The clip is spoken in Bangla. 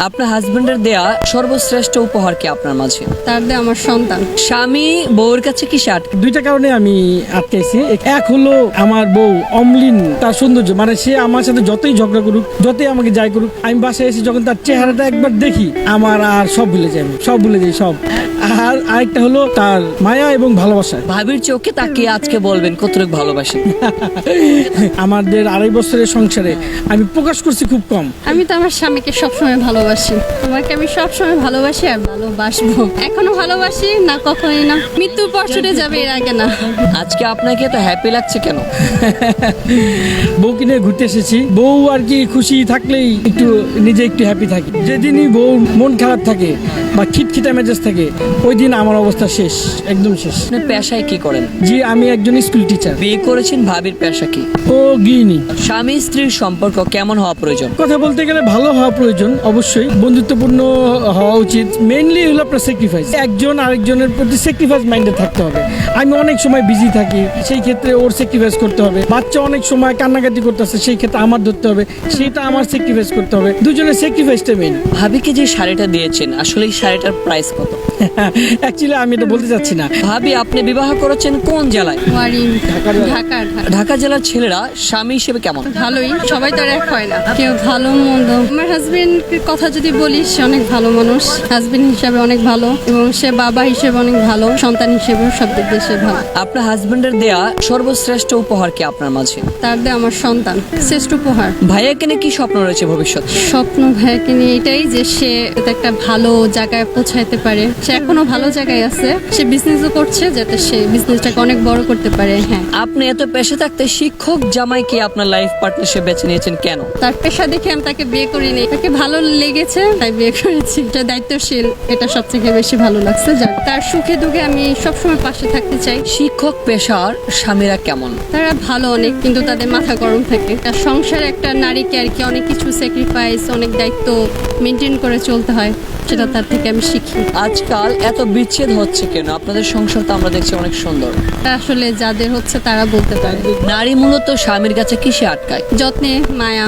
আপনার হাজবেন্ডের দেয়া সর্বশ্রেষ্ঠ উপহার কি আপনার মাঝে? তার দিয়ে আমার সন্তান। স্বামী বউয়ের কাছে কি সে দুইটা কারণে আমি আটকাইছি। এক হলো আমার বউ অমলিন, তার সৌন্দর্য, মানে সে আমার সাথে যতই ঝগড়া করুক, যতই আমাকে যাই করুক, আমি বাসায় এসে যখন তার চেহারাটা একবার দেখি আমার আর সব ভুলে যাই, সব। আর আরেকটা হলো তার মায়া এবং ভালোবাসা। ভাবির চোখে তাকিয়ে আজকে বলবেন কতটুকু ভালোবাসেন। আমাদের 2.5 বছরের সংসারে আমি প্রকাশ করছি খুব কম। আমি তো আমার স্বামীকে সবসময় ভালোবাসি, তোমাকে আমি সবসময় ভালোবাসি আর ভালোবাসবো। এখনো ভালোবাসি না, কখনোই না, মৃত্যুর পর ছুটে যাবে, এর আগে না। আজকে আপনাকে এত হ্যাপি লাগছে কেন? বউকে নিয়ে ঘুরতে এসেছি। বউ আর কি খুশি থাকলেই নিজে একটু হ্যাপি থাকি। যেদিনই বউ মন খারাপ থাকে বা খিটখিটা মেজাজ থাকে, ওই দিন আমার অবস্থা শেষ, একদম শেষ। আপনি পেশায় কি করেন? জি, আমি একজন স্কুল টিচার। বিয়ে করেছেন, ভাবির পেশা কি? ও গৃহিণী। স্বামী স্ত্রীর সম্পর্ক কেমন হওয়া প্রয়োজন? কথা বলতে গেলে ভালো হওয়া প্রয়োজন, অবশ্যই বন্ধুত্বপূর্ণ হওয়া উচিত। মেইনলি হলো আপনার স্যাক্রিফাইস, একজন আরেকজনের প্রতি স্যাক্রিফাইস মাইন্ডে থাকতে হবে। আমি অনেক সময় বিজি থাকি, সেই ক্ষেত্রে ওর স্যাক্রিফাইস করতে হবে। বাচ্চা অনেক সময় কান্নাকাটি করতেছে, সেই ক্ষেত্রে আমার ধরতে হবে, সেটা আমার স্যাক্রিফাইস করতে হবে। দুজনের স্যাক্রিফাইসটা মেইন। ভাবিকে যে শাড়িটা দিয়েছেন, আসলে এই শাড়িটার প্রাইস কত? অ্যাকচুয়ালি আমি এটা বলতে চাচ্ছি না। ভাবি, আপনি বিবাহ করেছেন কোন জেলায়? ওয়ারিং, ঢাকার। ঢাকা। ঢাকা জেলার ছেলেরা স্বামী হিসেবে কেমন? ভালোই, সবাই তো আর এক হয় না, কেউ ভালো মন্দ। আমার হাজবেন্ড কথা যদি বলিস, সে অনেক ভালো মানুষ, হাজবেন্ড হিসাবে অনেক ভালো, এবং সে বাবা হিসেবে অনেক ভালো, সন্তান হিসেবে সব দিক দিয়ে সে ভালো। আপনার হাজবেন্ডের দেয়া সর্বশ্রেষ্ঠ উপহার কি আপনার মাঝে? তার দিয়ে আমার সন্তান শ্রেষ্ঠ উপহার। ভাইয়াকে নিয়ে কি স্বপ্ন রয়েছে ভবিষ্যৎ? স্বপ্ন ভাইয়াকে নিয়ে এটাই যে সে যাতে একটা ভালো জায়গায় পৌঁছাইতে পারে। সে এখনো ভালো জায়গায় আছে, সে বিজনেসও করছে, যাতে সে বিজনেসটাকে অনেক বড় করতে পারে। হ্যাঁ, আপনি এত পেশা থাকতে শিক্ষক জামাইকে আপনার লাইফ পার্টনারশিপ বেছে নিয়েছেন কেন? তার পেশা দেখে আমি তাকে বিয়ে করিনি, তাকে ভালো লেগেছে তাই বিয়ে করেছি। সে দায়িত্বশীল, এটা সবথেকে বেশি ভালো লাগছে। যাক, তার সুখে দুঃখে আমি সবসময় পাশে থাকতে চাই। শিক্ষক পেশার স্বামীরা কেমন? তারা ভালো অনেক, কিন্তু তাদের মাথা গরম থাকে। তার সংসারে একটা নারীকে আর কি অনেক কিছু স্যাক্রিফাইস, অনেক দায়িত্ব মেনটেন করে চলতে হয়, সেটা তার থেকে আমি শিখি। আজকাল এত বিচ্ছেদ হচ্ছে কেন? আপনাদের সংসার তো আমরা দেখছি অনেক সুন্দর। আসলে যাদের হচ্ছে তারা বলতে পারে। নারী মূলত স্বামীর কাছে কিসে আটকায়? যত্নে, মায়া।